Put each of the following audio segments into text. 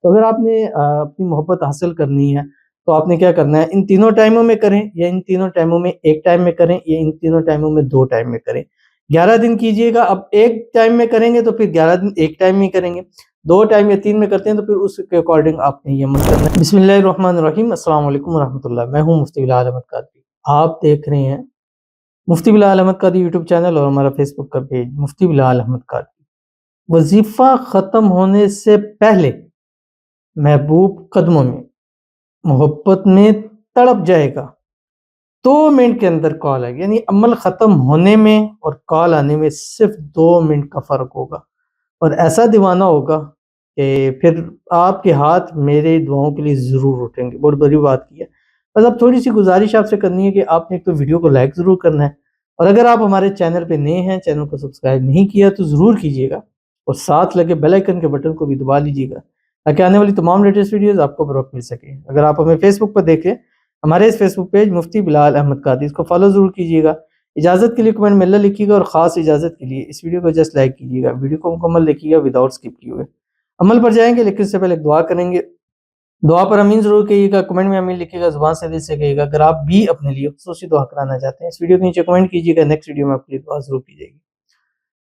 تو اگر آپ نے اپنی محبت حاصل کرنی ہے تو آپ نے کیا کرنا ہے، ان تینوں ٹائموں میں کریں، یا ان تینوں ٹائموں میں ایک ٹائم میں کریں، یا ان تینوں ٹائموں میں دو ٹائم میں کریں۔ 11 دن کیجئے گا، اب ایک ٹائم میں کریں گے تو پھر 11 دن ایک ٹائم میں کریں گے، 2 ٹائم یا 3 میں کرتے ہیں تو پھر اس کے اکارڈنگ آپ نے یہ عمل کرنا ہے۔ بسم اللہ الرحمن الرحیم، السلام علیکم ورحمۃ اللہ، میں ہوں مفتی بلال احمد قادری، آپ دیکھ رہے ہیں مفتی بلال احمد قادری یوٹیوب چینل اور ہمارا فیس بک کا پیج مفتی بلال احمد قادری۔ وظیفہ ختم ہونے سے پہلے محبوب قدموں میں محبت میں تڑپ جائے گا، 2 منٹ کے اندر کال آئے گی، یعنی عمل ختم ہونے میں اور کال آنے میں صرف 2 منٹ کا فرق ہوگا، اور ایسا دیوانہ ہوگا کہ پھر آپ کے ہاتھ میرے دعاؤں کے لیے ضرور اٹھیں گے۔ بہت بڑی بات کی ہے، بس اب تھوڑی سی گزارش آپ سے کرنی ہے کہ آپ نے ایک تو ویڈیو کو لائک ضرور کرنا ہے، اور اگر آپ ہمارے چینل پہ نئے ہیں، چینل کو سبسکرائب نہیں کیا تو ضرور کیجیے گا، اور ساتھ لگے بیل آئیکن کے بٹن کو بھی دبا لیجیے گا تاکہ آنے والی تمام لیٹسٹ ویڈیوز آپ کو بروقت مل سکے۔ اگر آپ ہمیں فیس بک پر دیکھیں، ہمارے اس فیس بک پیج مفتی بلال احمد قادری، اس کو فالو ضرور کیجیے گا۔ اجازت کے لیے کمنٹ میں اللہ لکھیے گا، اور خاص اجازت کے لیے اس ویڈیو کو جسٹ لائک کیجیے گا، ویڈیو کو مکمل دیکھیے گا وداؤٹ اسکپ کیے ہوئے۔ عمل پر جائیں گے لیکن اس سے پہلے ایک دعا کریں گے، دعا پر امین ضرور کہیے گا، کمنٹ میں امین لکھیے گا، زبان سے دل سے کہیے گا۔ اگر آپ بھی اپنے لیے خصوصی دعا کرانا چاہتے ہیں، اس ویڈیو کے نیچے کمنٹ کیجیے گا، نیکسٹ ویڈیو میں آپ کے لیے دعا ضرور کی جائے گی۔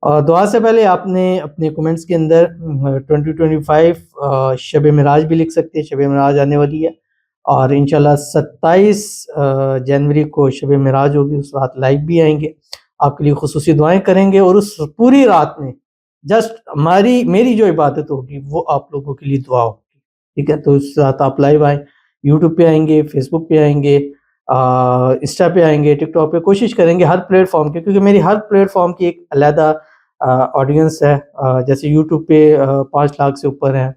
اور دعا سے پہلے آپ نے اپنے کمنٹس کے اندر 2025 شب معراج بھی لکھ سکتے ہیں، شب معراج آنے والی ہے، اور انشاءاللہ 27 جنوری کو شب معراج ہوگی، اس رات لائیو بھی آئیں گے، آپ کے لیے خصوصی دعائیں کریں گے، اور اس پوری رات میں جسٹ میری جو عبادت ہوگی وہ آپ لوگوں کے لیے دعا ہوگی، ٹھیک ہے؟ تو اس رات آپ لائیو آئیں، یوٹیوب پہ آئیں گے، فیس بک پہ آئیں گے، انسٹا پہ آئیں گے، ٹک ٹاک پہ، کوشش کریں گے ہر پلیٹ فارم کے، کیونکہ میری ہر پلیٹ فارم کی ایک علیحدہ آڈینس ہے۔ جیسے یوٹیوب پہ 5 لاکھ سے اوپر ہیں،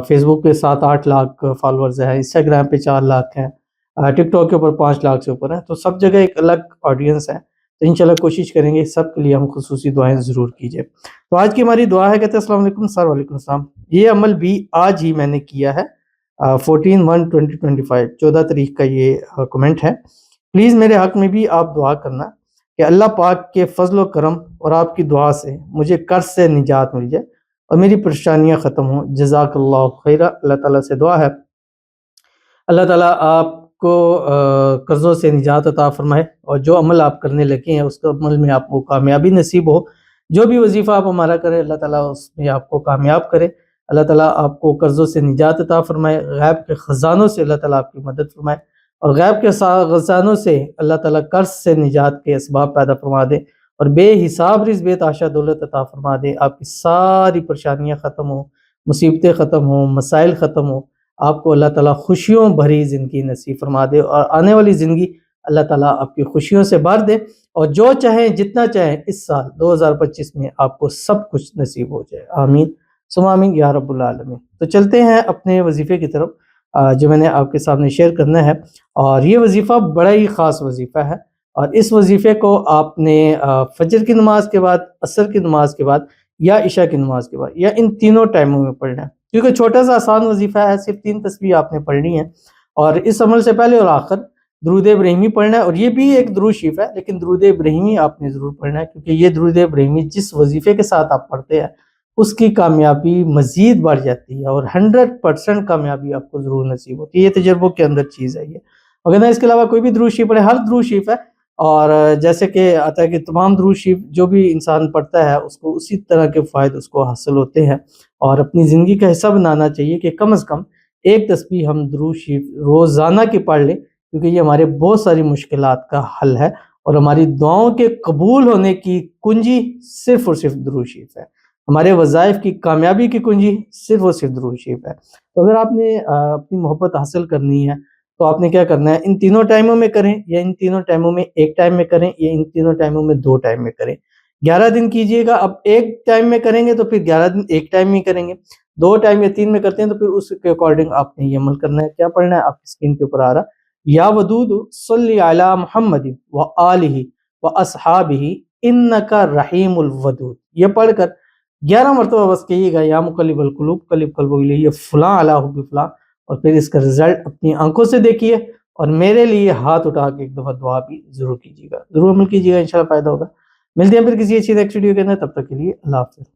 فیس بک پہ 7-8 لاکھ فالورز ہیں، انسٹاگرام پہ 4 لاکھ ہیں، ٹک ٹاک کے اوپر 5 لاکھ سے اوپر ہیں، تو سب جگہ ایک الگ آڈینس ہے، تو انشاءاللہ کوشش کریں گے سب کے لیے ہم خصوصی دعائیں ضرور کیجئے۔ تو آج کی ہماری دعا ہے، کہتے ہیں السلام علیکم سر، وعلیکم السلام، یہ عمل بھی آج ہی میں نے کیا ہے، 14/1/2025 14 تاریخ کا یہ کمنٹ ہے، پلیز میرے حق میں بھی آپ دعا کرنا کہ اللہ پاک کے فضل و کرم اور آپ کی دعا سے مجھے قرض سے نجات مل جائے اور میری پریشانیاں ختم ہوں، جزاک اللہ خیرہ۔ اللہ تعالیٰ سے دعا ہے اللہ تعالیٰ آپ کو قرضوں سے نجات عطا فرمائے، اور جو عمل آپ کرنے لگے ہیں اس کے عمل میں آپ کو کامیابی نصیب ہو، جو بھی وظیفہ آپ ہمارا کرے اللہ تعالیٰ اس میں آپ کو کامیاب کرے، اللہ تعالیٰ آپ کو قرضوں سے نجات عطا فرمائے، غیب کے خزانوں سے اللہ تعالیٰ آپ کی مدد فرمائے، اور غیب کے خزانوں سے اللہ تعالیٰ قرض سے نجات کے اسباب پیدا فرما دے، اور بے حساب رزق بے تحاشا دولت عطا فرما دے، آپ کی ساری پریشانیاں ختم ہوں، مصیبتیں ختم ہوں، مسائل ختم ہوں، آپ کو اللہ تعالیٰ خوشیوں بھری زندگی نصیب فرما دے، اور آنے والی زندگی اللہ تعالیٰ آپ کی خوشیوں سے بھر دے، اور جو چاہیں جتنا چاہیں اس سال 2025 میں آپ کو سب کچھ نصیب ہو جائے، آمین ثم آمین یا رب العالمین۔ تو چلتے ہیں اپنے وظیفے کی طرف جو میں نے آپ کے سامنے شیئر کرنا ہے، اور یہ وظیفہ بڑا ہی خاص وظیفہ ہے، اور اس وظیفے کو آپ نے فجر کی نماز کے بعد، عصر کی نماز کے بعد، یا عشاء کی نماز کے بعد، یا ان تینوں ٹائموں میں پڑھنا ہے، کیونکہ چھوٹا سا آسان وظیفہ ہے، صرف 3 تسبیح آپ نے پڑھنی ہے، اور اس عمل سے پہلے اور آخر درود ابراہیمی پڑھنا ہے، اور یہ بھی ایک درود شریف ہے لیکن درود ابراہیمی آپ نے ضرور پڑھنا ہے، کیونکہ یہ درود ابراہیمی جس وظیفے کے ساتھ آپ پڑھتے ہیں اس کی کامیابی مزید بڑھ جاتی ہے، اور 100% کامیابی آپ کو ضرور نصیب ہوتی ہے، یہ تجربوں کے اندر چیز ہے یہ۔ اگر نہ اس کے علاوہ کوئی بھی درود شریف پڑھے، ہر درود شریف ہے، اور جیسے کہ آتا ہے کہ تمام درود شریف جو بھی انسان پڑھتا ہے اس کو اسی طرح کے فائد اس کو حاصل ہوتے ہیں، اور اپنی زندگی کا حصہ بنانا چاہیے کہ کم از کم ایک تسبیح ہم درود شریف روزانہ کی پڑھ لیں، کیونکہ یہ ہمارے بہت ساری مشکلات کا حل ہے، اور ہماری دعاؤں کے قبول ہونے کی کنجی صرف اور صرف درود شریف ہے، ہمارے وظائف کی کامیابی کی کنجی صرف اور صرف درود شریف ہے۔ تو اگر آپ نے اپنی محبت حاصل کرنی ہے تو آپ نے کیا کرنا ہے، ان تینوں ٹائموں میں کریں، یا ان تینوں ٹائموں میں ایک ٹائم میں کریں، یا ان تینوں ٹائموں میں 2 ٹائم میں کریں۔ 11 دن کیجئے گا، اب ایک ٹائم میں کریں گے تو پھر 11 دن ایک ٹائم میں کریں گے، 2 ٹائم یا 3 میں کرتے ہیں تو پھر اس کے اکارڈنگ آپ نے یہ عمل کرنا ہے۔ کیا پڑھنا ہے؟ آپ کی اسکرین کے اوپر آ رہا، یا ودود صلی علی محمد و آلہ و اصحابہ انک رحیم الودود، یہ پڑھ کر 11 مرتبہ بس کہیے گا، یا مقلب القلوب قلب قلبہ الیہ فلاں علی حب فلاں، اور پھر اس کا رزلٹ اپنی آنکھوں سے دیکھیے، اور میرے لیے ہاتھ اٹھا کے ایک دفعہ دعا بھی ضرور کیجیے گا، ضرور عمل کیجیے گا، انشاءاللہ فائدہ ہوگا۔ ملتے ہیں پھر کسی اچھی نیکسٹ ویڈیو کے اندر، تب تک کے لیے اللہ حافظ۔